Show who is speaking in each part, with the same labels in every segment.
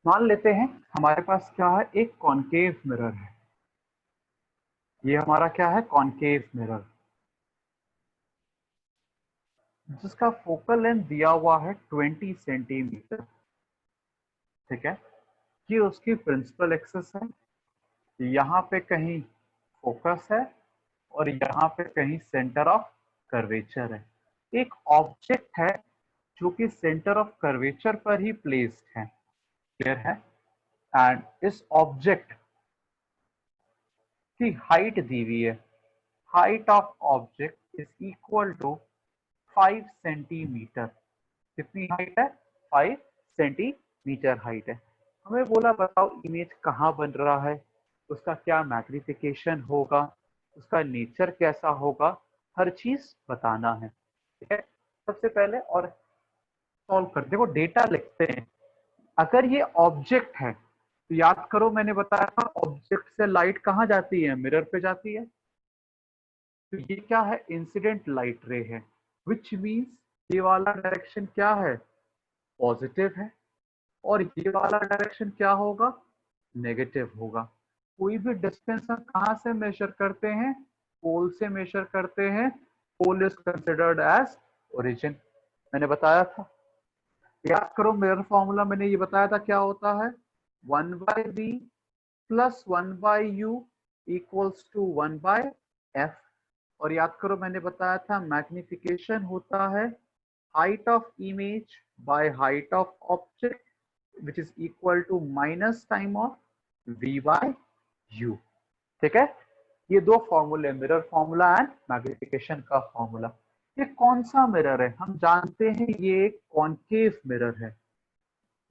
Speaker 1: मान लेते हैं हमारे पास क्या है, एक कॉनकेव मिरर है। ये हमारा क्या है, कॉनकेव मिरर, जिसका फोकल लेंथ दिया हुआ है 20 सेंटीमीटर। ठीक है, ये उसकी प्रिंसिपल एक्सिस है। यहाँ पे कहीं फोकस है और यहाँ पे कहीं सेंटर ऑफ कर्वेचर है। एक ऑब्जेक्ट है जो कि सेंटर ऑफ कर्वेचर पर ही प्लेस्ड है। क्लियर है? एंड इस ऑब्जेक्ट की हाइट दी हुई है। Height of object is equal to 5 centimetre. कितनी हाइट है? 5 सेंटीमीटर हाइट है। हमें बोला बताओ इमेज कहाँ बन रहा है, उसका क्या मैग्निफिकेशन होगा, उसका नेचर कैसा होगा, हर चीज बताना है। ठीक है, सबसे पहले और सॉल्व कर देखो, डेटा लिखते हैं। अगर ये ऑब्जेक्ट है तो याद करो मैंने बताया था ऑब्जेक्ट से लाइट कहाँ जाती है, मिरर पे जाती है। तो ये क्या है, इंसिडेंट लाइट रे है, विच मीन्स ये वाला डायरेक्शन क्या है, पॉजिटिव है, और ये वाला डायरेक्शन क्या होगा, नेगेटिव होगा। कोई भी डिस्टेंस हम कहाँ से मेजर करते हैं, पोल से मेजर करते हैं। Pole is considered as origin, मैंने बताया था। याद करो मिरर फॉर्मूला मैंने ये बताया था क्या होता है, 1/v plus 1/u equals to 1/f। और याद करो मैंने बताया था मैग्निफिकेशन होता है height of image by height of object which is equal to minus time of v by u। ठीक है, ये दो फॉर्मूले, मिरर फॉर्मूला एंड मैग्निफिकेशन का फॉर्मूला। ये कौन सा मिरर है, हम जानते हैं ये एक कॉनकेव मिरर है।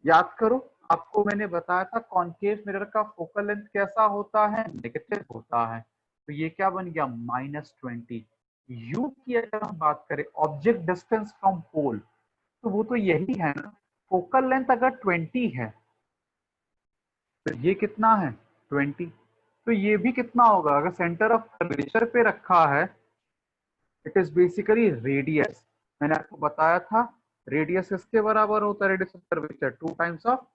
Speaker 1: याद करो आपको मैंने बताया था कॉनकेव मिरर का फोकल लेंथ कैसा होता है, नेगेटिव होता है। तो ये क्या बन गया, -20। यू की अगर हम बात करें, ऑब्जेक्ट डिस्टेंस फ्रॉम पोल, तो वो तो यही है ना। फोकल लेंथ अगर 20 है तो ये कितना है, 20। तो ये भी कितना होगा, अगर सेंटर ऑफ कर्वेचर पे रखा है, इट इज बेसिकली रेडियस। मैंने आपको बताया था रेडियस इसके बराबर होता है, radius of curvature 2 times of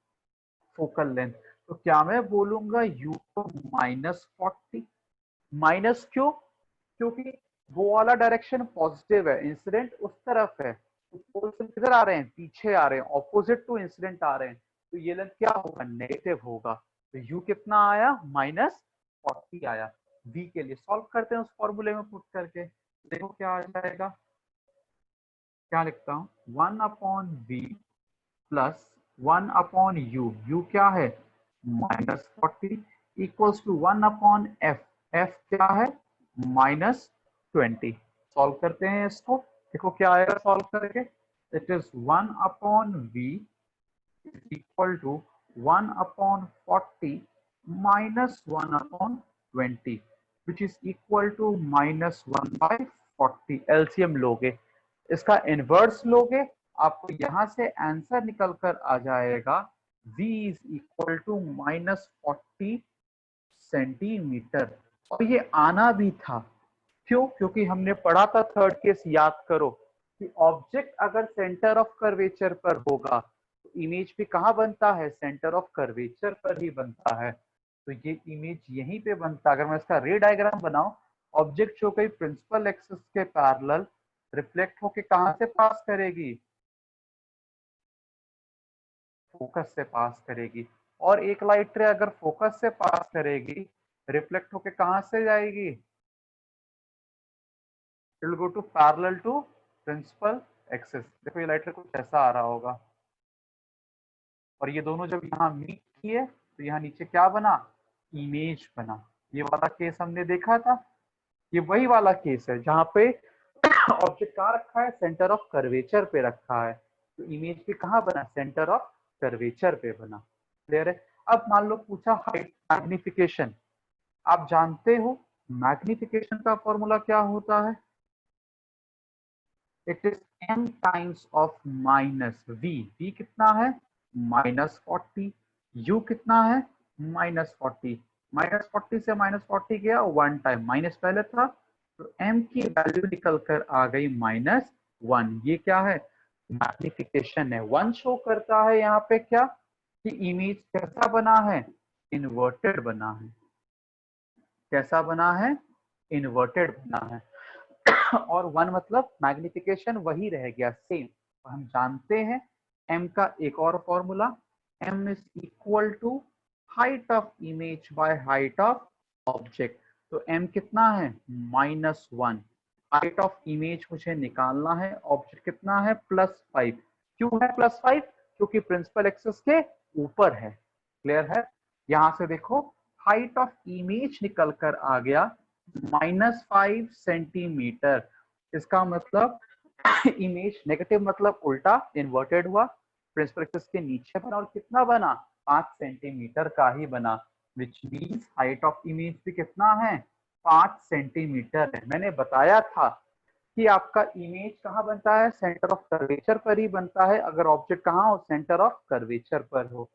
Speaker 1: focal length. तो क्या मैं बोलूंगा u को -40। माइनस क्यों, क्योंकि वो वाला डायरेक्शन पॉजिटिव है, इंसिडेंट उस तरफ है, तो पोल से किधर आ रहे हैं, पीछे आ रहे हैं, ऑपोजिट टू इंसिडेंट आ रहे हैं। तो ये लेंथ क्या होगा, नेगेटिव होगा। तो u कितना आया, -40 आया। v के लिए सॉल्व करते हैं उस फॉर्मूले में पुट करके, देखो क्या आ जाएगा। क्या लिखता हूँ, 1/v प्लस 1/u, u क्या है, -40 इक्वल्स टू 1/f, f क्या है, -20। सॉल्व करते हैं इसको, देखो क्या आएगा सॉल्व करके। It is 1/v equal to 1/40 minus 1/20 which is equal to -1/40। LCM लोगे, इसका इनवर्स लोगे, आपको यहां से आंसर निकल कर आ जाएगा v is equal to -40 centimetre. और ये आना भी था, क्यों, क्योंकि हमने पढ़ा था थर्ड केस, याद करो कि ऑब्जेक्ट अगर सेंटर ऑफ कर्वेचर पर होगा तो इमेज भी कहाँ बनता है, सेंटर ऑफ कर्वेचर पर ही बनता है। तो ये इमेज यहीं पे बनता है। अगर मैं इसका रे डायग्राम बनाऊं, ऑब्जेक्ट जो कोई प्रिंसिपल एक्सिस के पैरेलल रिफ्लेक्ट होके कहां से पास करेगी, फोकस से पास करेगी। और एक लाइट रे अगर फोकस से पास करेगी, रिफ्लेक्ट होके कहां से जाएगी, it will go to parallel to principal axis. देखो ये लाइट रे कुछ ऐसा आ रहा होगा, और ये दोनों जब यहाँ मीट किए तो यहाँ नीचे क्या बना, इमेज बना। ये वाला केस हमने देखा था, ये वही वाला केस है जहाँ पे ऑब्जेक्ट कहाँ रखा है, सेंटर ऑफ कर्वेचर पे रखा है। तो इमेज भी कहाँ बना, सेंटर ऑफ कर्वेचर पे बना। क्लियर है? अब मान लो पूछा हाइट मैग्निफिकेशन, आप जानते हो मैग्निफिकेशन का फॉर्मूला क्या होता है, it is m times of -v। v कितना है, -40। u कितना है, -40। -40 से -40 गया 1 टाइम, माइनस पहले था, तो m की वैल्यू निकल कर आ गई -1। ये क्या है, मैग्निफिकेशन है। 1 शो करता है यहाँ पे क्या, कि इमेज कैसा बना है, इन्वर्टेड बना है। कैसा बना है, इन्वर्टेड बना है। और वन मतलब मैग्निफिकेशन वही रह गया सेम। हम जानते हैं m का एक और formula, m is equal to height of image by height of object. तो m कितना है, -1। हाइट ऑफ इमेज मुझे निकालना है, ऑब्जेक्ट कितना है, +5। क्यों है +5, क्योंकि प्रिंसिपल एक्सिस के ऊपर है। क्लियर है। यहां से देखो हाइट ऑफ इमेज निकल कर आ गया -5 सेंटीमीटर। इसका मतलब इमेज नेगेटिव मतलब उल्टा इन्वर्टेड हुआ, प्रिंसिपल एक्सिस के नीचे बना, और कितना बना, 5 सेंटीमीटर का ही बना। Which means height of image भी कितना है, 5 सेंटीमीटर है। मैंने बताया था कि आपका इमेज कहाँ बनता है, सेंटर ऑफ कर्वेचर पर ही बनता है, अगर ऑब्जेक्ट कहाँ हो, सेंटर ऑफ कर्वेचर पर हो।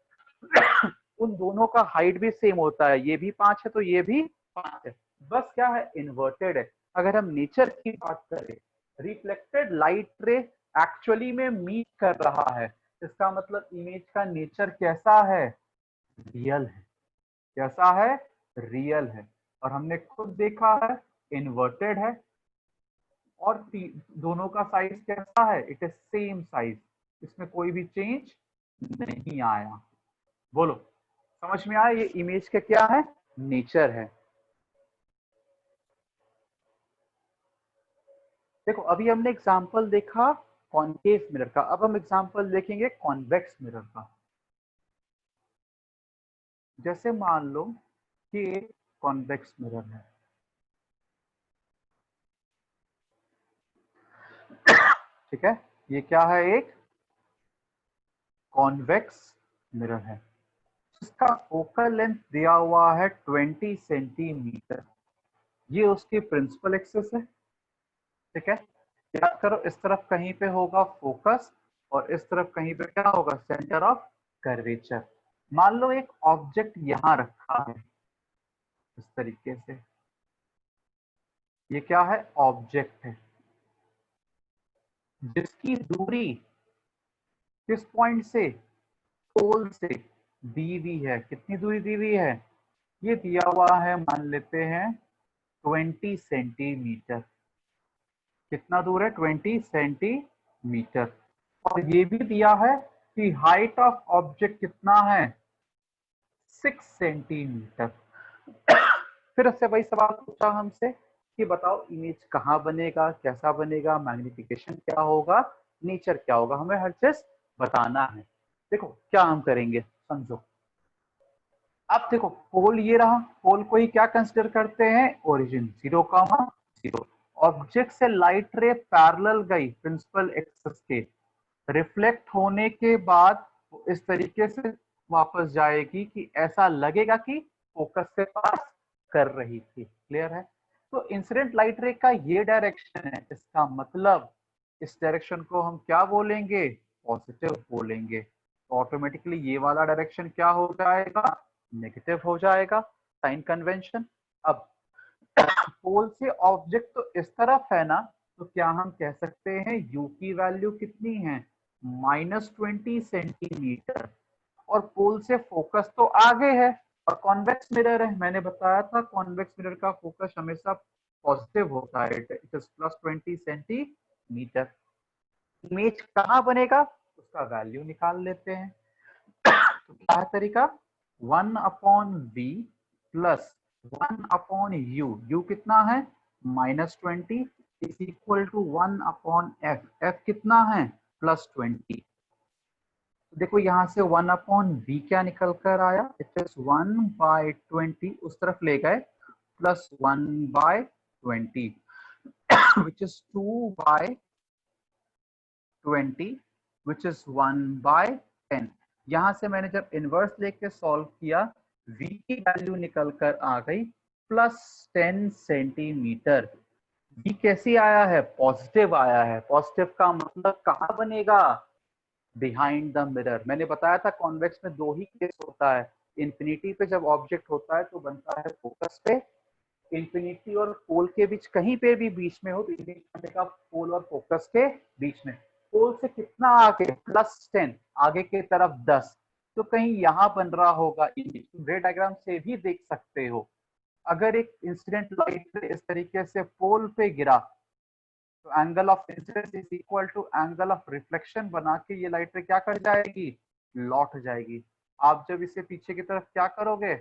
Speaker 1: उन दोनों का हाइट भी सेम होता है, ये भी 5 है तो ये भी 5 है, बस क्या है, इन्वर्टेड है। अगर हम नेचर की बात करें, रिफ्लेक्टेड लाइट रे एक्चुअली में मीट कर रहा है, इसका मतलब इमेज का नेचर कैसा है, रियल है। कैसा है, रियल है। और हमने खुद देखा है इन्वर्टेड है, और दोनों का साइज कैसा है, इट इज सेम साइज, इसमें कोई भी चेंज नहीं आया। बोलो समझ में आया ये इमेज का क्या है, नेचर है। देखो अभी हमने एग्जांपल देखा कॉनकेव मिरर का, अब हम एग्जांपल देखेंगे कॉन्वेक्स मिरर का। जैसे मान लो कि एक कॉन्वेक्स मिरर है, ठीक है, ये क्या है, एक कॉन्वेक्स मिरर है, इसका फोकल लेंथ दिया हुआ है 20 सेंटीमीटर। ये उसकी प्रिंसिपल एक्सिस है, ठीक है। याद करो इस तरफ कहीं पे होगा फोकस, और इस तरफ कहीं पे क्या होगा, सेंटर ऑफ कर्वेचर। मान लो एक ऑब्जेक्ट यहां रखा है इस तरीके से, ये क्या है, ऑब्जेक्ट है, जिसकी दूरी किस पॉइंट से, पोल से दी हुई है। कितनी दूरी दी हुई है, ये दिया हुआ है, मान लेते हैं 20 सेंटीमीटर। कितना दूर है, 20 सेंटीमीटर। और ये भी दिया है कि हाइट ऑफ ऑब्जेक्ट कितना है, 6 सेंटीमीटर। फिर उससे वही सवाल पूछा हमसे कि बताओ इमेज कहाँ बनेगा, कैसा बनेगा, मैग्निफिकेशन क्या होगा, नेचर क्या होगा, हमें हर चीज बताना है। देखो क्या हम करेंगे, समझो। अब देखो पोल ये रहा, पोल को ही क्या कंसिडर करते हैं, ओरिजिन 0,0। ऑब्जेक्ट से लाइट रे पैरेलल गई प्रिंसिपल एक्सिस के, रिफ्लेक्ट होने के बाद इस तरीके से वापस जाएगी कि ऐसा लगेगा कि फोकस से पास कर रही थी। क्लियर है। तो इंसिडेंट लाइट रे का ये डायरेक्शन है, इसका मतलब इस डायरेक्शन को हम क्या बोलेंगे, पॉजिटिव बोलेंगे। तो ऑटोमेटिकली ये वाला डायरेक्शन क्या हो जाएगा, नेगेटिव हो जाएगा, साइन कन्वेंशन। अब पोल से ऑब्जेक्ट तो इस तरफ है ना, तो क्या हम कह सकते हैं u की वैल्यू कितनी है, -20 सेंटीमीटर। और पोल से फोकस तो आगे है, और कॉन्वेक्स मिरर है, मैंने बताया था कॉन्वेक्स मिरर का फोकस हमेशा पॉजिटिव होता है, इट इज +20 सेंटीमीटर। इमेज कहाँ बनेगा, उसका वैल्यू निकाल लेते हैं। तो क्या है तरीका, 1/v प्लस 1/u, u कितना है, -20, is equal to 1/f, f कितना है, +20। देखो यहाँ से 1/v क्या निकल कर आया, इट इज 1/20, उस तरफ ले गए, plus 1/20 which is 2/20 which is 1/10। यहाँ से मैंने जब इनवर्स लेके सॉल्व किया, v की वैल्यू निकल कर आ गई +10 सेंटीमीटर। v कैसी आया है, पॉजिटिव आया है। पॉजिटिव का मतलब कहाँ बनेगा, बिहाइंड द मिरर। मैंने बताया था कॉन्वेक्स में दो ही केस होता है, इंफिनिटी पे जब ऑब्जेक्ट होता है तो बनता है फोकस पे, इंफिनिटी और पोल के बीच कहीं पे भी बीच में हो तो इमेज बनेगा पोल और फोकस के बीच में। पोल से कितना आगे, +10, आगे के तरफ 10, तो कहीं यहाँ बन रहा होगा इमेज, रे डायग्राम से भी देख सकते हो। अगर एक इंसिडेंट लाइट इस तरीके से पोल पे गिरा तो angle of incidence is equal to angle of reflection बना के ये लाइट रे क्या कर जाएगी, लौट जाएगी। आप जब इसे पीछे की तरफ क्या करोगे,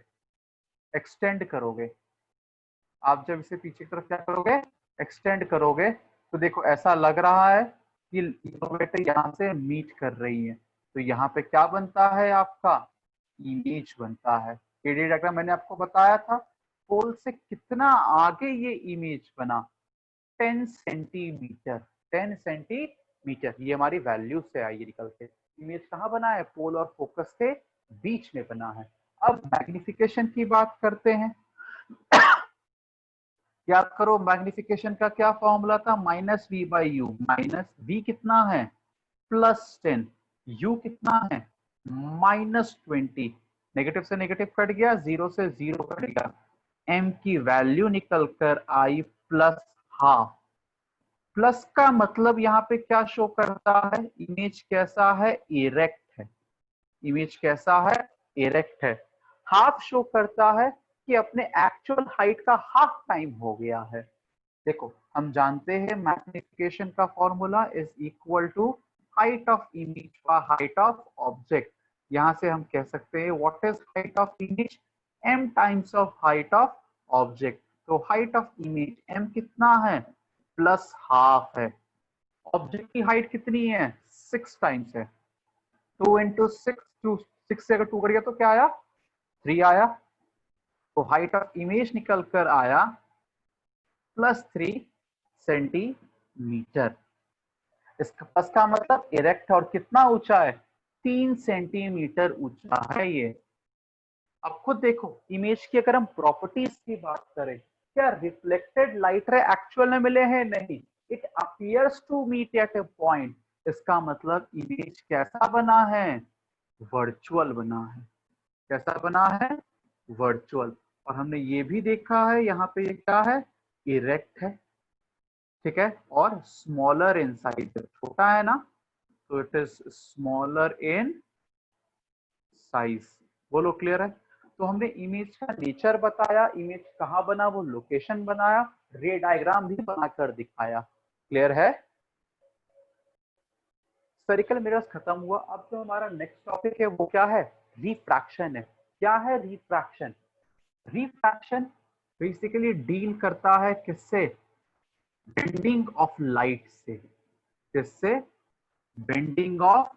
Speaker 1: एक्सटेंड करोगे, आप जब इसे पीछे की तरफ क्या करोगे, एक्सटेंड करोगे, तो देखो ऐसा लग रहा है कि लाइट यहाँ से मीट कर रही है, तो यहाँ पे क्या बनता है आपका, इमेज बनता है। केडी डायग्राम मैंने आपको बताया था, पोल से कितना आगे ये इमेज बना, 10 सेंटीमीटर, 10 सेंटीमीटर, ये हमारी वैल्यू से आई निकल के। इमेज कहाँ बना है, पोल और फोकस के बीच में बना है। अब मैग्निफिकेशन की बात करते हैं। याद करो मैग्निफिकेशन का क्या फॉर्मूला था, minus v by u. Minus v कितना है, +10, यू कितना है, -20, नेगेटिव से नेगेटिव कट गया, 0 से 0 कट गया, एम की वैल्यू निकल कर आई +12। प्लस का मतलब यहाँ पे क्या शो करता है, इमेज कैसा है, इरेक्ट है। इमेज कैसा है, इरेक्ट है। हाफ शो करता है कि अपने एक्चुअल हाइट का हाफ टाइम हो गया है। देखो हम जानते हैं मैग्निफिकेशन का formula is equal to height of image का हाइट ऑफ ऑब्जेक्ट। यहां से हम कह सकते हैं what is height of image, m times of height of object. तो हाइट ऑफ इमेज m कितना है, +12 है। ऑब्जेक्ट की हाइट कितनी है, 6 टाइम्स है, 2 इंटू 6, 6 से अगर 2 कर गया तो क्या आया, 3 आया। तो हाइट ऑफ इमेज निकल कर आया +3 सेंटीमीटर। इसका प्लस का मतलब इरेक्ट और कितना ऊंचा है, 3 सेंटीमीटर ऊंचा है ये। अब खुद देखो इमेज की अगर हम प्रॉपर्टीज की बात करें, क्या रिफ्लेक्टेड लाइट रे एक्चुअल में मिले हैं, नहीं, it appears to meet at a point. इसका मतलब इमेज कैसा बना है, वर्चुअल बना है। कैसा बना है, वर्चुअल। और हमने ये भी देखा है यहाँ पे ये क्या है, इरेक्ट है, ठीक है, और स्मॉलर इन साइज, छोटा है ना, तो it is smaller in size. बोलो क्लियर है। तो हमने इमेज का नेचर बताया, इमेज कहाँ बना वो लोकेशन बनाया, रे डायग्राम भी बनाकर दिखाया। क्लियर है। स्फेरिकल मिरर्स खत्म हुआ। अब जो हमारा नेक्स्ट टॉपिक है वो क्या है, रिफ्रैक्शन है। क्या है रिफ्रैक्शन, रिफ्रैक्शन बेसिकली डील करता है किससे, बेंडिंग ऑफ लाइट से। किससे, बेंडिंग ऑफ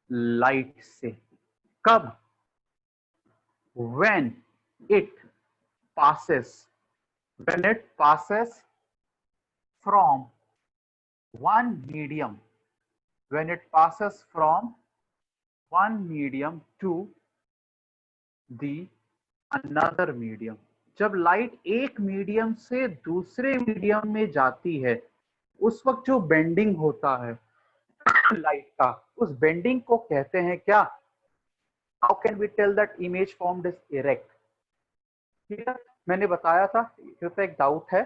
Speaker 1: लाइट से। कब, when it passes, when it passes from one medium, when it passes from one medium to the another medium। जब लाइट एक मीडियम से दूसरे मीडियम में जाती है उस वक्त जो बेंडिंग होता है लाइट का, उस बेंडिंग को कहते हैं क्या, how can we tell that image formed is erect. ठीक है, मैंने बताया था, कृपया एक डाउट है।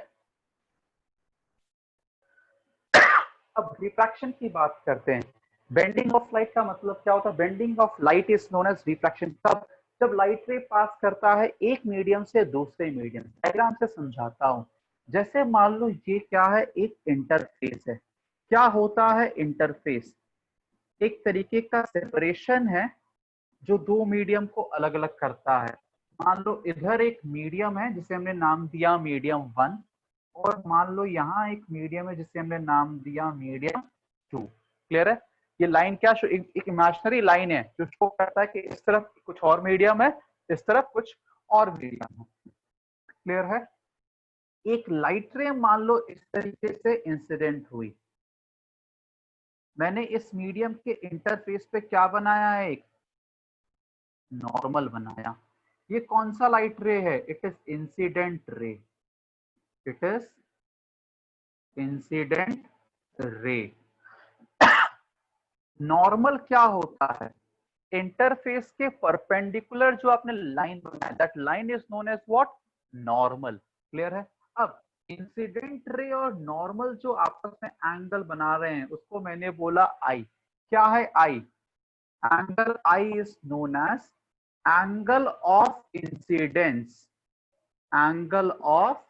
Speaker 1: अब रिफ्रैक्शन की बात करते हैं। बेंडिंग ऑफ लाइट का मतलब क्या होता है, bending of light is known as refraction. कब, जब लाइट रे पास करता है एक मीडियम से दूसरे मीडियम। डायग्राम से समझाता हूं। जैसे मान लो ये क्या है, एक इंटरफेस है। क्या होता है इंटरफेस, एक तरीके का सेपरेशन है जो दो मीडियम को अलग अलग करता है। मान लो इधर एक मीडियम है जिसे हमने नाम दिया मीडियम 1, और मान लो यहाँ एक मीडियम है जिसे हमने नाम दिया मीडियम 2। क्लियर है। ये लाइन क्या, एक इमेजिनरी लाइन है जो शो करता है कि इस तरफ कुछ और मीडियम है, इस तरफ कुछ और मीडियम है। क्लियर है। एक लाइट रे मान लो इस तरीके से इंसिडेंट हुई, मैंने इस मीडियम के इंटरफेस पे क्या बनाया है, एक नॉर्मल बनाया। ये कौन सा लाइट रे है, it is incident ray, it is incident ray. Normal क्या होता है, इंटरफेस के परपेंडिकुलर जो आपने लाइन बनाया, that line is known as what, normal. Clear है। अब इंसिडेंट रे और नॉर्मल जो आपस में एंगल बना रहे हैं उसको मैंने बोला आई। क्या है i, angle i is known as angle of incidence, angle of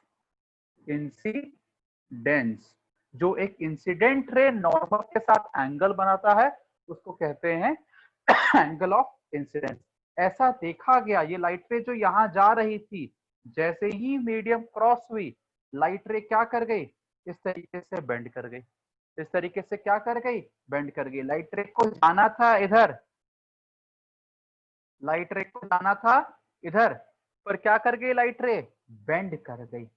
Speaker 1: incidence. जो एक इंसिडेंट रे नॉर्मल के साथ एंगल बनाता है उसको कहते हैं एंगल ऑफ इंसिडेंस। ऐसा देखा गया, ये लाइट रे जो यहां जा रही थी, जैसे ही मीडियम क्रॉस हुई, लाइट रे क्या कर गई, इस तरीके से बेंड कर गई। इस तरीके से क्या कर गई, बेंड कर गई। लाइट रे को जाना था इधर, लाइट रे को जाना था इधर, पर क्या कर गई लाइट रे, बेंड कर गई।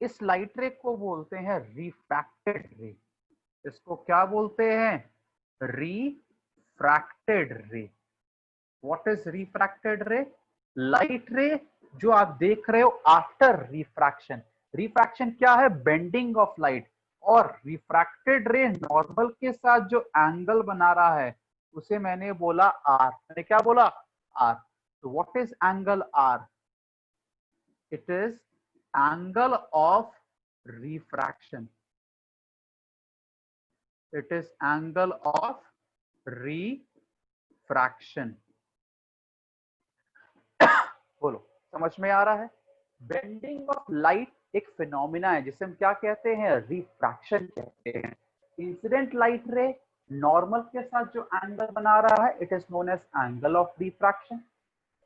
Speaker 1: इस लाइट रे को बोलते हैं रिफ्रैक्टेड रे। इसको क्या बोलते हैं, रिफ्रैक्टेड रे। व्हाट इज रिफ्रैक्टेड रे, लाइट रे जो आप देख रहे हो आफ्टर रिफ्रैक्शन। रिफ्रैक्शन क्या है, बेंडिंग ऑफ लाइट। और रिफ्रैक्टेड रे नॉर्मल के साथ जो एंगल बना रहा है उसे मैंने बोला आर। मैंने क्या बोला, आर। तो what is angle R, it is angle of refraction, it is angle of refraction। बोलो समझ में आ रहा है। बेंडिंग ऑफ लाइट एक फिनोमिना है जिसे हम क्या कहते हैं, रिफ्रैक्शन कहते हैं। इंसिडेंट लाइट रे नॉर्मल के साथ जो एंगल बना रहा है it is known as angle of refraction.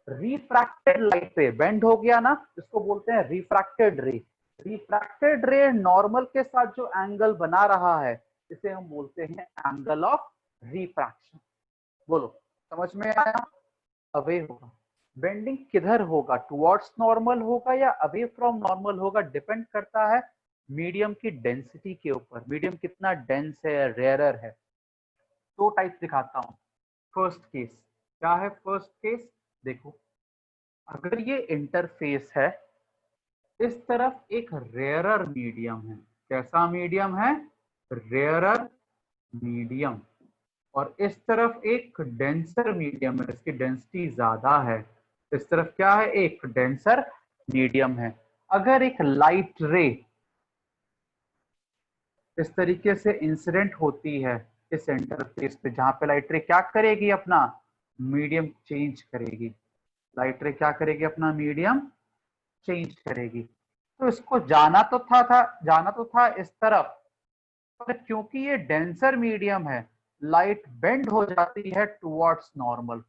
Speaker 1: Refracted light ray bend हो गया ना, इसको बोलते हैं रिफ्रैक्टेड रे। रिफ्रैक्टेड रे नॉर्मल के साथ जो एंगल बना रहा है इसे हम बोलते हैं एंगल ऑफ रिफ्रैक्शन। बोलो समझ में आया। अवे होगा, बेंडिंग किधर होगा, टुवर्ड्स नॉर्मल होगा या अवे फ्रॉम नॉर्मल होगा, डिपेंड करता है मीडियम की डेंसिटी के ऊपर। मीडियम कितना डेंस है, रेयरर है। दो टाइप दिखाता हूं। फर्स्ट केस क्या है, फर्स्ट केस देखो, अगर ये इंटरफेस है, इस तरफ एक रेयरर मीडियम है। कैसा मीडियम है, रेयरर मीडियम। और इस तरफ एक डेंसर मीडियम है, इसकी डेंसिटी ज्यादा है। इस तरफ क्या है, एक डेंसर मीडियम है। अगर एक लाइट रे इस तरीके से इंसिडेंट होती है इस इंटरफेस पे, जहां पे लाइट रे क्या करेगी, अपना मीडियम चेंज करेगी। लाइट रे क्या करेगी, अपना मीडियम चेंज करेगी। तो इसको जाना तो था इस तरफ, पर क्योंकि ये डेंसर मीडियम है, लाइट बेंड हो जाती है टुवर्ड्स नॉर्मल।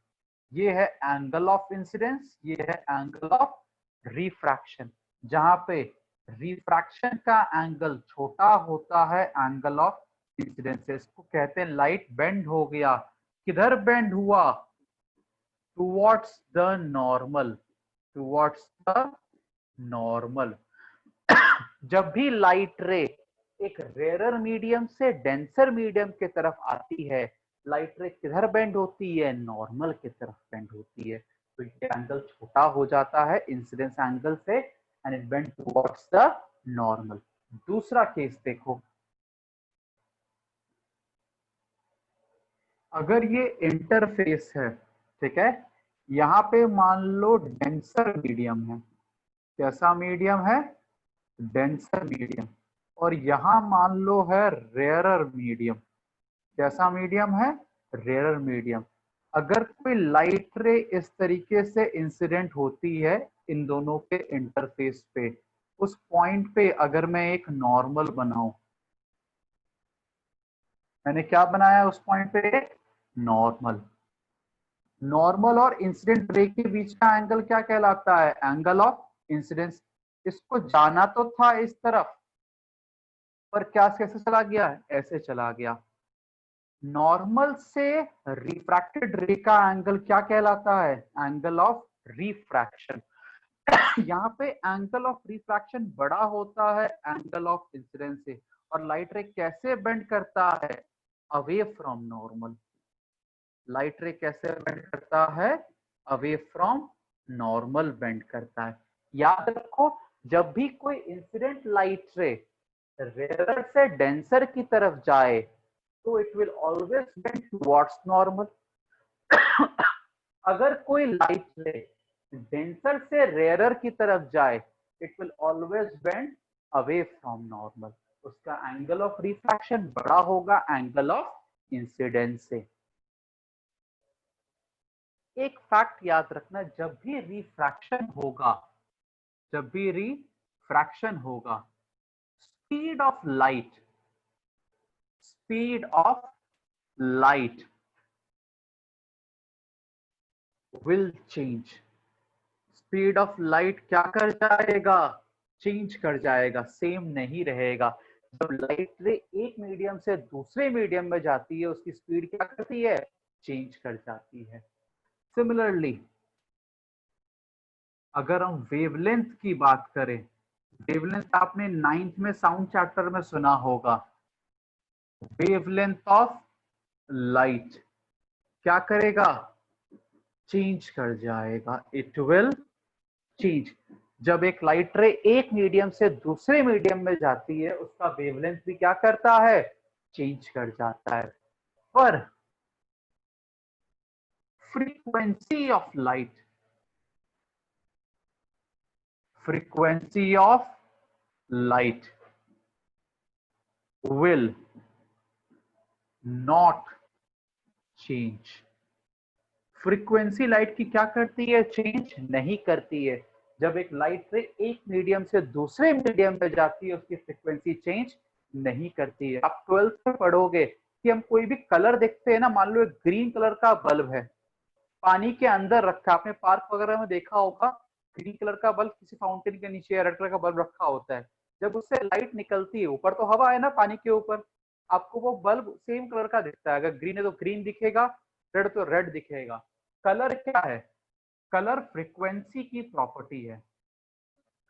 Speaker 1: ये है एंगल ऑफ इंसिडेंस, ये है एंगल ऑफ रिफ्रैक्शन। जहां पे रिफ्रैक्शन का एंगल छोटा होता है एंगल ऑफ इंसिडेंस से, इसको कहते हैं लाइट बेंड हो गया। किधर बेंड हुआ, towards the normal, towards the normal. जब भी लाइट रे एक रेयरर मीडियम से डेंसर मीडियम की तरफ आती है, लाइट रे किधर बेंड होती है, नॉर्मल की तरफ बेंड होती है। तो ये एंगल छोटा हो जाता है इंसिडेंस एंगल से and it bend towards the normal. दूसरा केस देखो, अगर ये इंटरफेस है, ठीक है, यहाँ पे मान लो डेंसर मीडियम है। कैसा मीडियम है, डेंसर मीडियम। और यहां मान लो है रेयरर मीडियम। कैसा मीडियम है, रेयरर मीडियम। अगर कोई लाइट रे इस तरीके से इंसिडेंट होती है इन दोनों के इंटरफेस पे, उस पॉइंट पे अगर मैं एक नॉर्मल बनाऊं, मैंने क्या बनाया उस पॉइंट पे, एक नॉर्मल। नॉर्मल और इंसिडेंट रे के बीच का एंगल क्या कहलाता है, एंगल ऑफ इंसिडेंस। इसको जाना तो था इस तरफ, पर क्या कैसे चला गया, ऐसे चला गया। नॉर्मल से रिफ्रैक्टेड रे का एंगल क्या कहलाता है, एंगल ऑफ रिफ्रैक्शन। यहाँ पे एंगल ऑफ रिफ्रैक्शन बड़ा होता है एंगल ऑफ इंसिडेंस से। और लाइट रे कैसे बेंड करता है, अवे फ्रॉम नॉर्मल। लाइट रे कैसे बेंड करता है, अवे फ्रॉम नॉर्मल बेंड करता है। याद रखो, जब भी कोई इंसिडेंट लाइट रे रेयर से डेंसर की तरफ जाए तो it will always bend towards normal. अगर कोई लाइट रे डेंसर से रेयरर की तरफ जाए, it will always bend away from normal. उसका एंगल ऑफ रिफ्रैक्शन बड़ा होगा एंगल ऑफ इंसिडेंस से। एक फैक्ट याद रखना, जब भी रिफ्रैक्शन होगा, speed of light will change. Speed of light क्या कर जाएगा, चेंज कर जाएगा, सेम नहीं रहेगा। जब लाइट रे एक मीडियम से दूसरे मीडियम में जाती है, उसकी स्पीड क्या करती है, चेंज कर जाती है। सिमिलरली अगर हम वेवलेंथ की बात करें, वेवलेंथ आपने 9th में साउंड चैप्टर में सुना होगा। वेवलेंथ ऑफ लाइट क्या करेगा, चेंज कर जाएगा, इट विल चेंज। जब एक लाइट रे एक मीडियम से दूसरे मीडियम में जाती है, उसका वेवलेंथ भी क्या करता है, चेंज कर जाता है। पर frequency of light will not change. Frequency light की क्या करती है, चेंज नहीं करती है। जब एक लाइट रे एक मीडियम से दूसरे मीडियम में जाती है, उसकी फ्रीक्वेंसी चेंज नहीं करती है। आप 12th में पढ़ोगे कि हम कोई भी कलर देखते हैं ना, मान लो एक ग्रीन कलर का बल्ब है, पानी के अंदर रखा, आपने पार्क वगैरह में देखा होगा, ग्रीन कलर का बल्ब किसी फाउंटेन के नीचे रेड कलर का बल्ब रखा होता है। जब उससे लाइट निकलती है, ऊपर तो हवा है ना पानी के ऊपर, आपको वो बल्ब सेम कलर का दिखता है। अगर ग्रीन है तो ग्रीन दिखेगा, रेड तो रेड दिखेगा। कलर क्या है, कलर फ्रीक्वेंसी की प्रॉपर्टी है।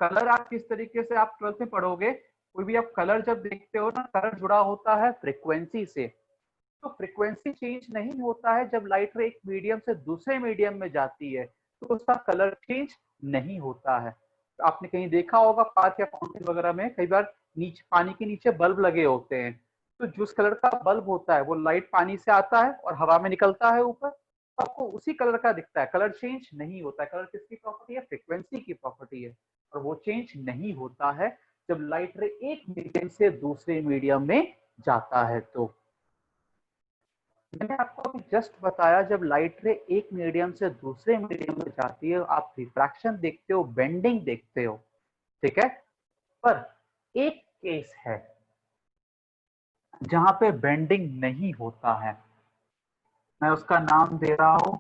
Speaker 1: कलर आप किस तरीके से, आप 12th में पढ़ोगे, कोई भी आप कलर जब देखते हो ना, कलर जुड़ा होता है फ्रीक्वेंसी से। तो फ्रीक्वेंसी चेंज नहीं होता है जब लाइट रे एक मीडियम से दूसरे मीडियम में जाती है, तो उसका कलर चेंज नहीं होता है। आपने कहीं देखा होगा पार्क या फाउंटेन वगैरह में, कई बार नीचे पानी के नीचे बल्ब लगे होते हैं, तो जिस कलर का बल्ब होता है वो लाइट पानी से आता है और हवा में निकलता है ऊपर, आपको उसी कलर का दिखता है, कलर चेंज नहीं होता है। कलर किसकी प्रॉपर्टी है, फ्रीक्वेंसी की प्रॉपर्टी है, और वो चेंज नहीं होता है जब लाइट रे एक मीडियम से दूसरे मीडियम में जाता है। तो मैंने आपको अभी जस्ट बताया, जब लाइट रे एक मीडियम से दूसरे मीडियम में जाती है, आप रिफ्रैक्शन देखते हो, बेंडिंग देखते हो, ठीक है। पर एक केस है जहां पे बेंडिंग नहीं होता है, मैं उसका नाम दे रहा हूं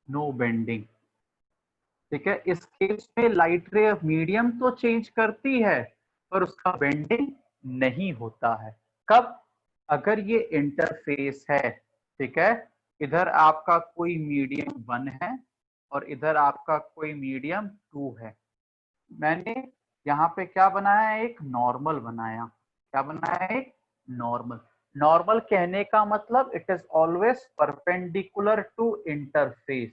Speaker 1: नो बेंडिंग, ठीक है। इस केस में लाइट रे मीडियम तो चेंज करती है, पर उसका बेंडिंग नहीं होता है। कब, अगर ये इंटरफेस है, ठीक है, इधर आपका कोई मीडियम 1 है और इधर आपका कोई मीडियम 2 है। मैंने यहाँ पे क्या बनाया, एक नॉर्मल बनाया। क्या बनाया, एक नॉर्मल। नॉर्मल कहने का मतलब it is always perpendicular to interface,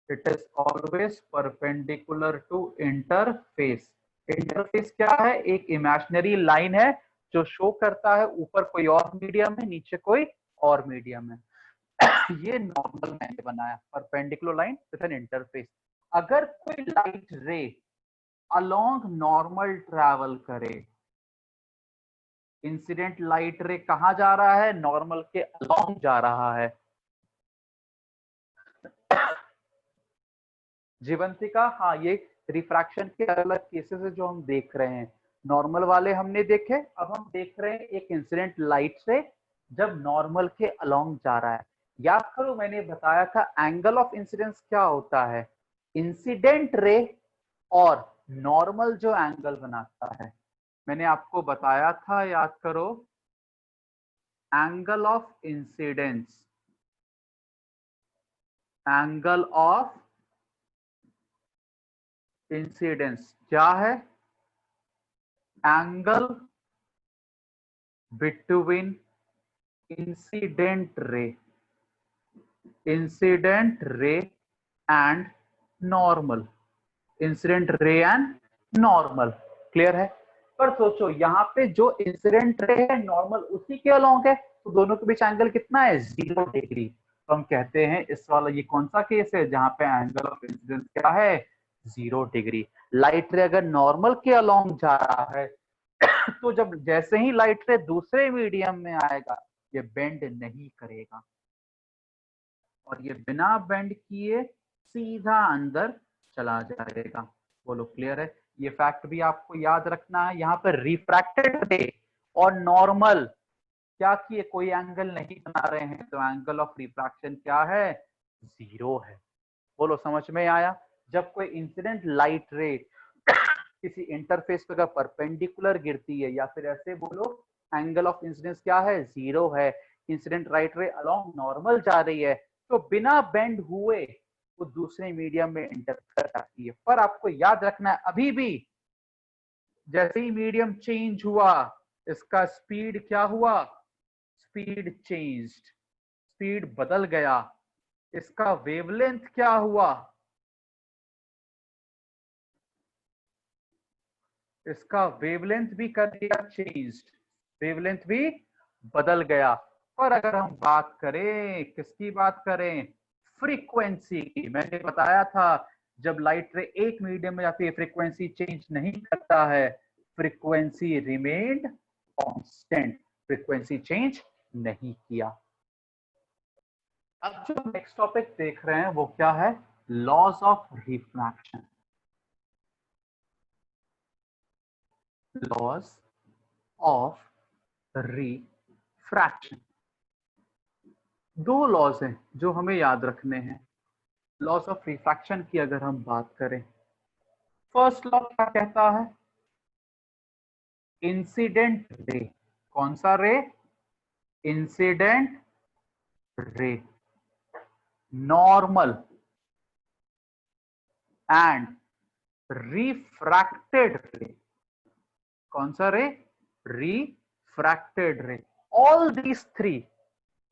Speaker 1: it is always perpendicular to interface. Interface क्या है, एक इमेजिनरी लाइन है जो शो करता है ऊपर कोई और मीडियम है, नीचे कोई और मीडियम है। ये नॉर्मल मैंने बनाया, perpendicular line with N interface. अगर कोई लाइट रे अलोंग नॉर्मल ट्रैवल करे, इंसिडेंट लाइट रे कहां जा रहा है, नॉर्मल के अलोंग जा रहा है। जीवंतिका, हाँ, ये रिफ्रैक्शन के अलग केसेस है जो हम देख रहे हैं। नॉर्मल वाले हमने देखे, अब हम देख रहे हैं एक इंसिडेंट लाइट से जब नॉर्मल के अलोंग जा रहा है। याद करो मैंने बताया था एंगल ऑफ इंसिडेंस क्या होता है, इंसिडेंट रे और नॉर्मल जो एंगल बनाता है, मैंने आपको बताया था, याद करो, angle of incidence, angle of incidence क्या है, angle between incident ray and normal, incident ray and normal. Clear है। पर सोचो यहाँ पे जो इंसिडेंट रे है नॉर्मल उसी के अलोंग है, तो दोनों के बीच एंगल कितना है, 0 डिग्री। तो हम कहते हैं इस वाला ये कौन सा केस है जहां पे एंगल ऑफ इंसिडेंस क्या है, 0 डिग्री। लाइट रे अगर नॉर्मल के अलोंग जा रहा है तो जब जैसे ही लाइट रे दूसरे मीडियम में आएगा, ये बेंड नहीं करेगा। और ये बिना बेंड किए सीधा अंदर चला जाएगा। बोलो क्लियर है? ये फैक्ट भी आपको याद रखना है। यहाँ पर रिफ्रैक्टेड रे और नॉर्मल क्या किए, कोई एंगल नहीं बना रहे हैं, तो एंगल ऑफ रिफ्रैक्शन क्या है? 0 है। बोलो समझ में आया? जब कोई इंसिडेंट लाइट रे किसी इंटरफेस पे अगर परपेंडिकुलर गिरती है, या फिर ऐसे बोलो एंगल ऑफ इंसिडेंस क्या है? 0 है। इंसिडेंट लाइट रे अलोंग नॉर्मल जा रही है, तो बिना बेंड हुए वो दूसरे मीडियम में इंटर कर जाती है। पर आपको याद रखना है, अभी भी जैसे ही मीडियम चेंज हुआ, इसका स्पीड क्या हुआ? स्पीड चेंज्ड, स्पीड बदल गया। इसका वेवलेंथ क्या हुआ? इसका वेवलेंथ भी कर दिया चेंज, वेवलेंथ भी बदल गया। पर अगर हम बात करें, किसकी बात करें? फ्रीक्वेंसी की। मैंने बताया था जब लाइट रे एक मीडियम में जाती है फ्रीक्वेंसी चेंज नहीं करता है, frequency remained constant, frequency change नहीं किया। अब जो नेक्स्ट टॉपिक देख रहे हैं वो क्या है? Laws of refraction. Laws of refraction. दो लॉज हैं जो हमें याद रखने हैं लॉज ऑफ रिफ्रैक्शन की। अगर हम बात करें, फर्स्ट लॉ क्या कहता है? Incident ray. कौन सा रे? Incident ray normal and refracted रे। कौन सा रे? रिफ्रैक्टेड रे। ऑल दीज थ्री,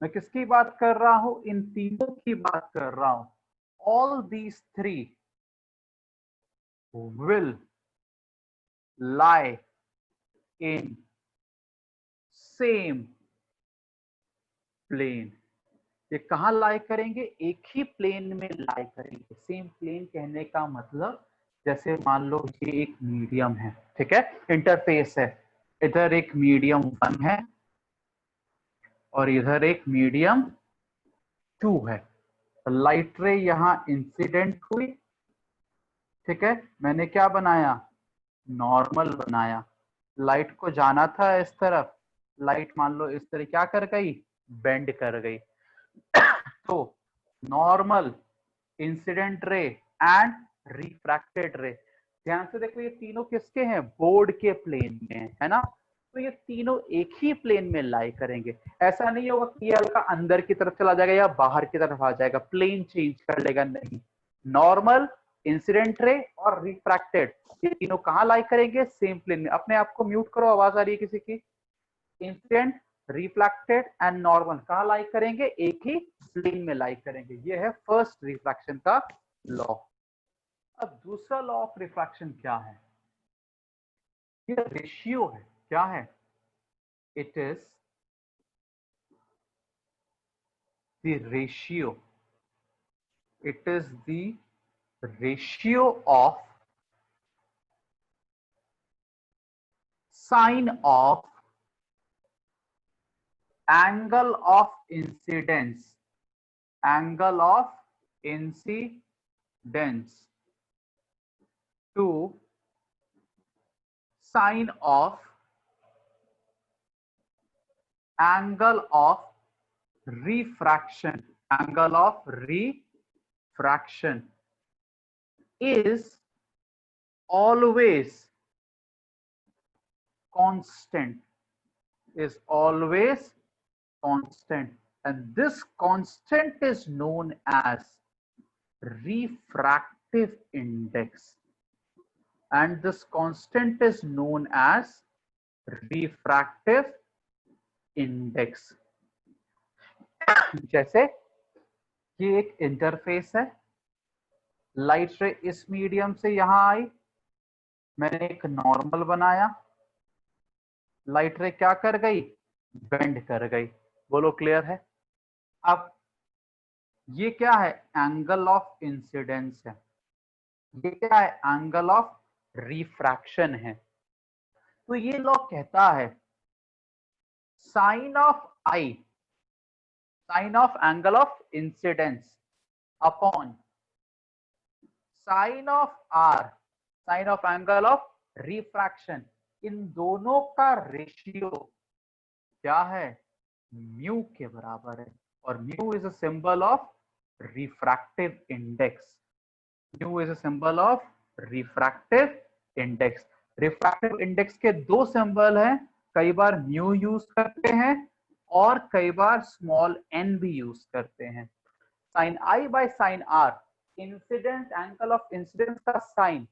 Speaker 1: मैं किसकी बात कर रहा हूं? इन तीनों की बात कर रहा हूं। All these three will lie in same plane। ये कहां लाई करेंगे? एक ही प्लेन में लाई करेंगे। सेम प्लेन कहने का मतलब, जैसे मान लो ये एक मीडियम है, ठीक है, इंटरफेस है, इधर एक मीडियम 1 है और इधर एक मीडियम 2 है। लाइट रे यहां इंसिडेंट हुई, ठीक है, मैंने क्या बनाया? नॉर्मल बनाया। लाइट को जाना था इस तरफ, लाइट मान लो इस तरह क्या कर गई? बेंड कर गई। तो normal, incident ray and refracted रे। ध्यान से देखो, ये तीनों किसके हैं? बोर्ड के प्लेन में है ना। तो ये तीनों एक ही प्लेन में लाई करेंगे। ऐसा नहीं होगा कि ये हल्का अंदर की तरफ चला जाएगा या बाहर की तरफ आ जाएगा, प्लेन चेंज कर लेगा, नहीं। नॉर्मल, इंसिडेंट रे और रिफ्रैक्टेड, ये तीनों कहां लाई करेंगे? सेम प्लेन में। अपने आप को म्यूट करो, आवाज आ रही है किसी की। इंसिडेंट, रिफ्लेक्टेड एंड नॉर्मल कहां लाई करेंगे? एक ही प्लेन में लाई करेंगे। ये है फर्स्ट रिफ्रैक्शन का लॉ। अब दूसरा लॉ ऑफ रिफ्रैक्शन क्या है? ये रेशियो है। क्या है? It is the ratio, it is the ratio of sine of angle of incidence, angle of incidence to sine of angle of refraction, angle of refraction is always constant, is always constant, and this constant is known as refractive index, and this constant is known as refractive index। जैसे ये एक interface है, light रे इस medium से यहां आई, मैंने एक नॉर्मल बनाया, लाइट रे क्या कर गई? बेंड कर गई। बोलो क्लियर है? अब ये क्या है? एंगल ऑफ इंसिडेंस है। ये क्या है? एंगल ऑफ रिफ्रैक्शन है। तो ये लॉ कहता है sine of i sine of angle of incidence upon sine of r, sine of angle of refraction, इन दोनों का रेशियो क्या है, म्यू के बराबर है। और mu is a symbol of refractive index, mu is a symbol of refractive index. Refractive index के दो सिंबल हैं, कई बार म्यू यूज करते हैं और कई बार स्मॉल एन भी यूज करते हैं। Sine i by sine r, incidence angle of incidence का sine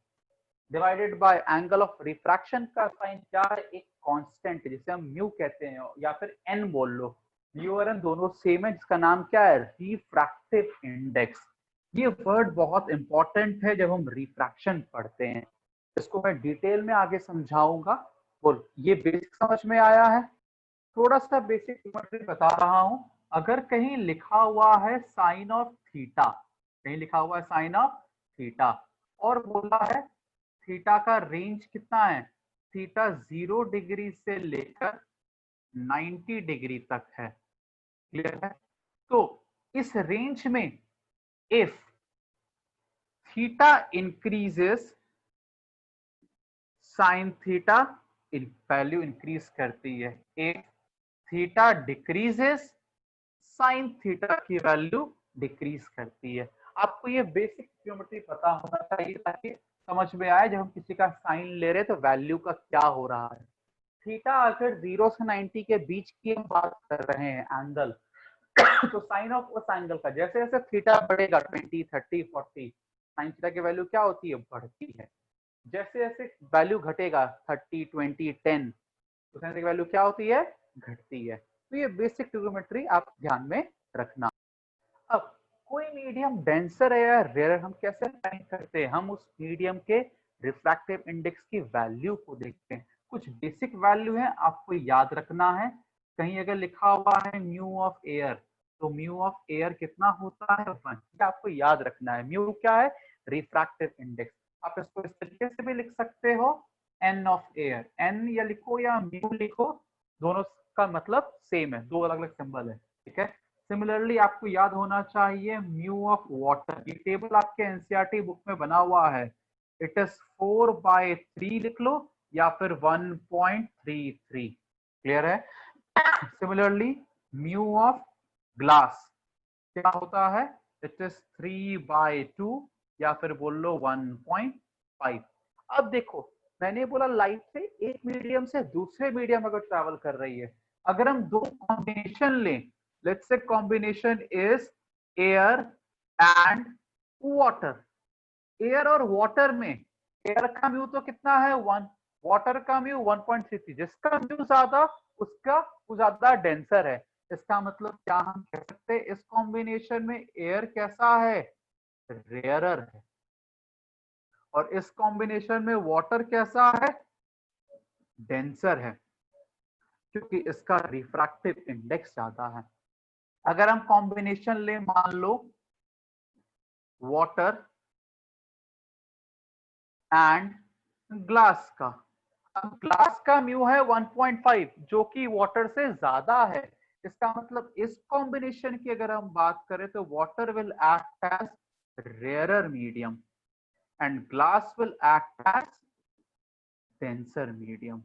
Speaker 1: divided by angle of refraction का साइन क्या है, एक कांस्टेंट जिसे हम म्यू कहते हैं या फिर एन बोल लो। म्यू और एन दोनों सेम है, जिसका नाम क्या है, रिफ्रैक्टिव इंडेक्स। ये वर्ड बहुत इंपॉर्टेंट है जब हम रिफ्रैक्शन पढ़ते हैं, इसको मैं डिटेल में आगे समझाऊंगा। और ये बेसिक समझ में आया है, थोड़ा सा बेसिक ज्योमेट्री बता रहा हूं। अगर कहीं लिखा हुआ है साइन ऑफ थीटा, कहीं लिखा हुआ है साइन ऑफ थीटा और बोला है थीटा का रेंज कितना है, थीटा 0 डिग्री से लेकर 90 डिग्री तक है, क्लियर है। तो इस रेंज में if theta increases, sine theta value increase करती है, if theta decreases, sine theta की वैल्यू डिक्रीज करती है। आपको ये बेसिक ज्योमेट्री पता होना चाहिए ताकि समझ में आए जब हम किसी का साइन ले रहे हैं तो वैल्यू का क्या हो रहा है। थीटा अगर 0 से 90 के बीच की हम बात कर रहे हैं एंगल, तो साइन ऑफ उस एंगल का जैसे जैसे थीटा बढ़ेगा 20, 30, 40, साइन थीटा की वैल्यू क्या होती है, बढ़ती है। जैसे जैसे वैल्यू घटेगा 30, 20, 10, तो साइन की वैल्यू क्या होती है, घटती है। तो ये बेसिक ट्रिग्नोमेट्री आप ध्यान में रखना। अब कोई मीडियम डेंसर है या रेयर, हम कैसे फाइंड करते हैं, हम उस मीडियम के रिफ्रैक्टिव इंडेक्स की वैल्यू को देखते हैं। कुछ बेसिक वैल्यू है आपको याद रखना है। कहीं अगर लिखा हुआ है म्यू ऑफ एयर, तो म्यू ऑफ एयर कितना होता है, 1, आपको याद रखना है। म्यू क्या है, रिफ्रैक्टिव इंडेक्स। आप इसको इस तरीके से भी लिख सकते हो, एन ऑफ एयर, एन या लिखो या म्यू लिखो, दोनों का मतलब सेम है, दो अलग अलग सिंबल है, ठीक है। सिमिलरली आपको याद होना चाहिए म्यू ऑफ वाटर, ये टेबल आपके एनसीईआरटी बुक में बना हुआ है, इट इज 4/3 लिख लो या फिर 1.33, क्लियर है। सिमिलरली म्यू ऑफ ग्लास क्या होता है, इट इज 3/2 या फिर बोल लो 1.5। अब देखो मैंने बोला लाइट से एक मीडियम से दूसरे मीडियम अगर ट्रैवल कर रही है, अगर हम दो कॉम्बिनेशन लें, let's say combination is air and water, air और वाटर में एयर का म्यू तो कितना है 1, वाटर का म्यू 1.33, जिसका म्यू ज्यादा उसका वो ज्यादा डेंसर है। इसका मतलब क्या हम कह सकते हैं, इस कॉम्बिनेशन में एयर कैसा है, रेयरर है, और इस कॉम्बिनेशन में वाटर कैसा है, डेंसर है, क्योंकि इसका रिफ्रैक्टिव इंडेक्स ज्यादा है। अगर हम कॉम्बिनेशन ले मान लो वाटर एंड ग्लास का, अब ग्लास का म्यू है 1.5 जो कि वाटर से ज्यादा है। इसका मतलब इस कॉम्बिनेशन की अगर हम बात करें तो water will act as rarer medium and glass will act as denser medium.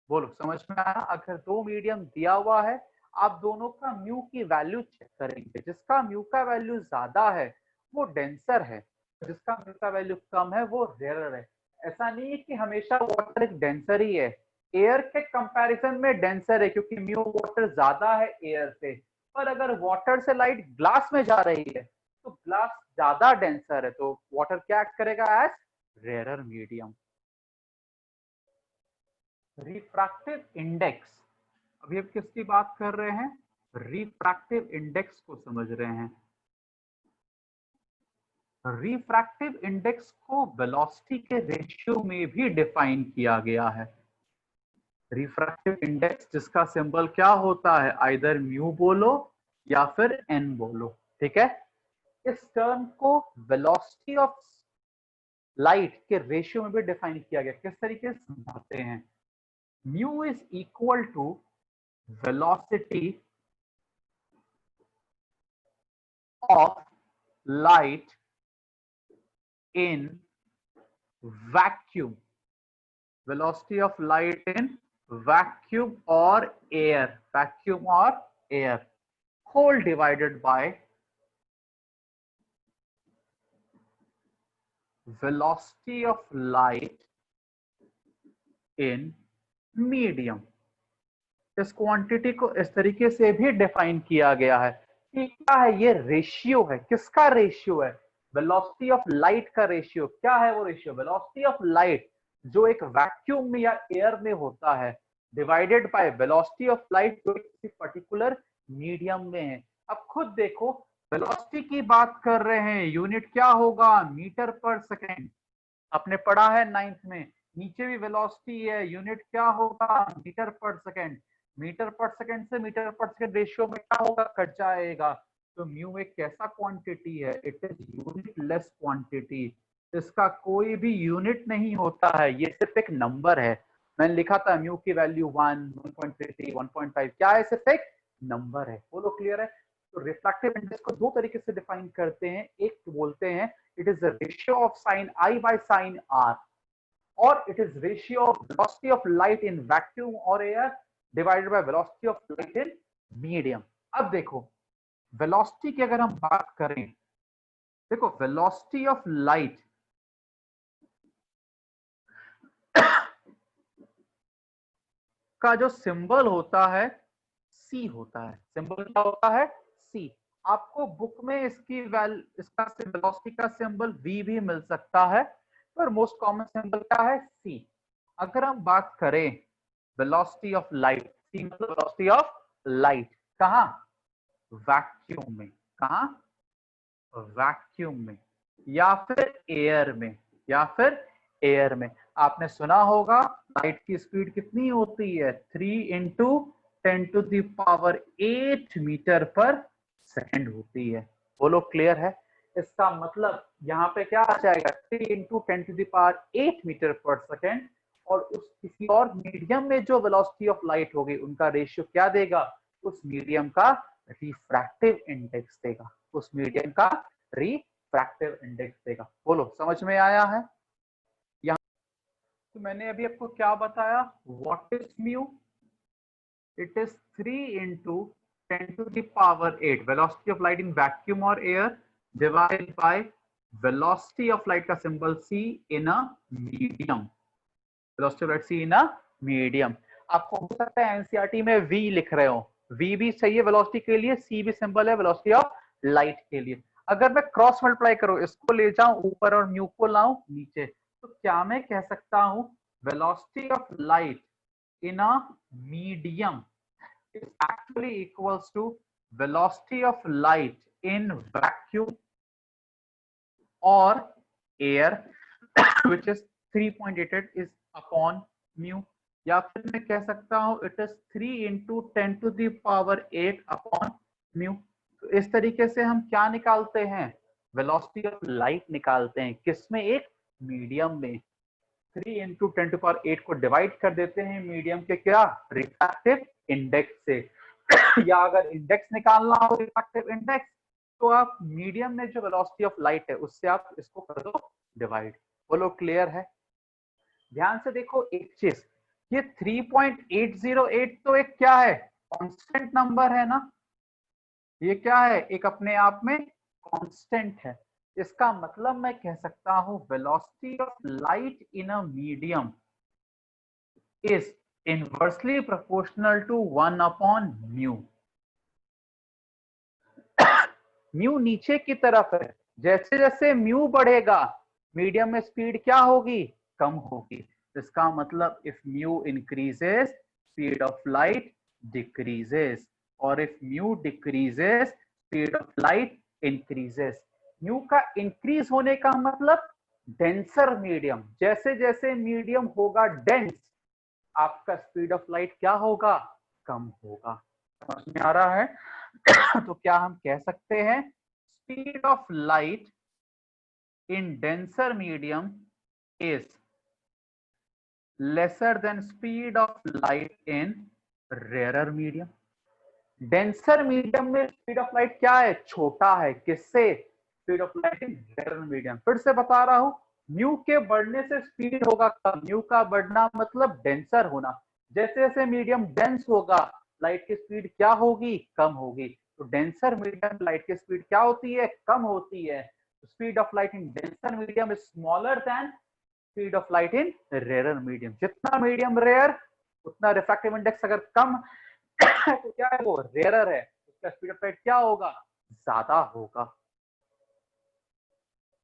Speaker 1: बोलो समझ में आया। अगर दो मीडियम दिया हुआ है, आप दोनों का म्यू की वैल्यू चेक करेंगे, जिसका म्यू का वैल्यू ज्यादा है वो डेंसर है, जिसका म्यू का वैल्यू कम है वो रेयरर है। ऐसा नहीं है कि हमेशा वाटर एक डेंसर ही है, एयर के कंपैरिजन में डेंसर है क्योंकि म्यू वाटर ज्यादा है एयर से। पर अगर वाटर से लाइट ग्लास में जा रही है तो ग्लास ज्यादा डेंसर है, तो वाटर क्या एक्ट करेगा as rarer medium. Refractive index, अभी हम किसकी बात कर रहे हैं, रिफ्रैक्टिव इंडेक्स को समझ रहे हैं। रिफ्रैक्टिव इंडेक्स को वेलोसिटी के रेशियो में भी डिफाइन किया गया है। रिफ्रैक्टिव इंडेक्स जिसका सिंबल क्या होता है, आइदर म्यू बोलो या फिर एन बोलो, ठीक है। इस टर्म को वेलोसिटी ऑफ लाइट के रेशियो में भी डिफाइन किया गया, किस तरीके से समझाते हैं। Mu is equal to velocity of light in vacuum, velocity of light in vacuum or air, whole divided by velocity of light in medium. इस क्वांटिटी को इस तरीके से भी डिफाइन किया गया है कि क्या है, ये रेशियो है। किसका रेशियो है? वेलोसिटी ऑफ लाइट का रेशियो। क्या है वो रेशियो? वेलोसिटी ऑफ लाइट जो एक वैक्यूम में या एयर में होता है divided by velocity of light जो किसी पर्टिकुलर मीडियम में है। अब खुद देखो, वेलोसिटी की बात कर रहे हैं, यूनिट क्या होगा? मीटर पर सेकेंड। आपने पढ़ा है 9th में। नीचे भी वेलोसिटी है, यूनिट क्या होगा? मीटर पर सेकेंड। मीटर पर सेकेंड से मीटर पर सेकेंड रेशियो में क्या होगा? कट जाएगा। तो म्यू एक कैसा क्वांटिटी है? It is unit less quantity. इसका कोई भी यूनिट नहीं होता है, ये सिर्फ एक नंबर है। मैंने लिखा था म्यू की वैल्यू 1, 1.33, 1.5, क्या है? सिर्फ एक नंबर है। बोलो क्लियर है? तो रिफ्रैक्टिव इंडेक्स को दो तरीके से डिफाइन करते हैं। एक बोलते हैं it is the ratio of sin I by sin R, or it is ratio of velocity of light in vacuum or air divided by velocity of light in medium। अब देखो velocity की अगर हम बात करें, देखो velocity of light का जो सिंबल होता है C होता है। सिंबल क्या होता है? C। आपको बुक में इसका वेलोसिटी का सिंबल V भी मिल सकता है, पर मोस्ट कॉमन सिंबल क्या है? C। अगर हम बात करें वेलोसिटी ऑफ लाइट, C मतलब वेलोसिटी ऑफ लाइट, कहां? वैक्यूम में। कहां? वैक्यूम में या फिर एयर में, या फिर एयर में। आपने सुना होगा लाइट की स्पीड कितनी होती है? 3 इंटू 10⁸ मीटर पर सेकेंड होती है। बोलो क्लियर है? इसका मतलब यहाँ पे क्या आ जाएगा? 3 इंटू 10⁸ मीटर पर सेकेंड। और उस किसी और मीडियम में जो वेलोसिटी ऑफ लाइट होगी उनका रेशियो क्या देगा? उस मीडियम का रिफ्रैक्टिव इंडेक्स देगा। उस मीडियम का रिफ्रैक्टिव इंडेक्स देगा। बोलो समझ में आया है? यहाँ तो मैंने अभी आपको क्या बताया? What is mu? It is 3 into 10⁸ velocity of light in vacuum और air divide by velocity of light का symbol c in a medium. Velocity of light c in a medium. आपको हो सकता है एनसीईआरटी में वी लिख रहे हो, वी भी सही है वेलोसिटी के लिए, सी भी सिंबल है वेलोसिटी ऑफ लाइट के लिए। अगर मैं क्रॉस मल्टीप्लाई करूं, इसको ले जाऊं ऊपर और म्यू को लाऊं नीचे, तो क्या मैं कह सकता हूं velocity of light in a medium is actually equals to velocity of light in vacuum or air which is 3.88 is upon mu। या फिर मैं कह सकता हूं it is 3 into 10⁸ upon mu. तो इस तरीके से हम क्या निकालते हैं? वेलोसिटी ऑफ लाइट निकालते हैं। किसमें? एक मीडियम में। 3 इंटू 10⁸ को डिवाइड कर देते हैं मीडियम के क्या? रिफ्रैक्टिव इंडेक्स से। या अगर इंडेक्स निकालना हो रिफ्रैक्टिव इंडेक्स, तो आप मीडियम में जो वेलोसिटी ऑफ लाइट है उससे आप इसको कर दो डिवाइड। बोलो क्लियर है? ध्यान से देखो एक चीज, ये 3.808 तो एक क्या है? कांस्टेंट नंबर है ना। ये क्या है? एक अपने आप में कांस्टेंट है। इसका मतलब मैं कह सकता हूं velocity of light in a medium is inversely proportional to 1 upon mu. Mu नीचे की तरफ है, जैसे जैसे म्यू बढ़ेगा मीडियम में स्पीड क्या होगी? कम होगी। इसका मतलब if mu increases speed of light decreases, और if mu decreases speed of light increases. Mu का इंक्रीज होने का मतलब डेंसर मीडियम, जैसे जैसे मीडियम होगा डेंस आपका स्पीड ऑफ लाइट क्या होगा? कम होगा। समझ में आ रहा है? तो क्या हम कह सकते हैं speed of light in denser medium is lesser than speed of light in rarer medium. Denser medium में स्पीड ऑफ लाइट क्या है, छोटा है, किससे, speed of light in rare medium. फिर से बता रहा हूं, न्यू के बढ़ने से स्पीड होगा कम, न्यू का बढ़ना मतलब डेंसर होना। जैसे जैसे मीडियम डेंस होगा लाइट की स्पीड क्या होगी, कम होगी। तो डेंसर मीडियम लाइट की स्पीड क्या होती है, कम होती है। Speed of light in denser medium is smaller than speed of light in rare medium. जितना मीडियम रेयर उतना रिफ्रैक्टिव इंडेक्स अगर कम तो क्या है वो रेयरर है, उसका स्पीड ऑफ लाइट क्या होगा, ज्यादा होगा।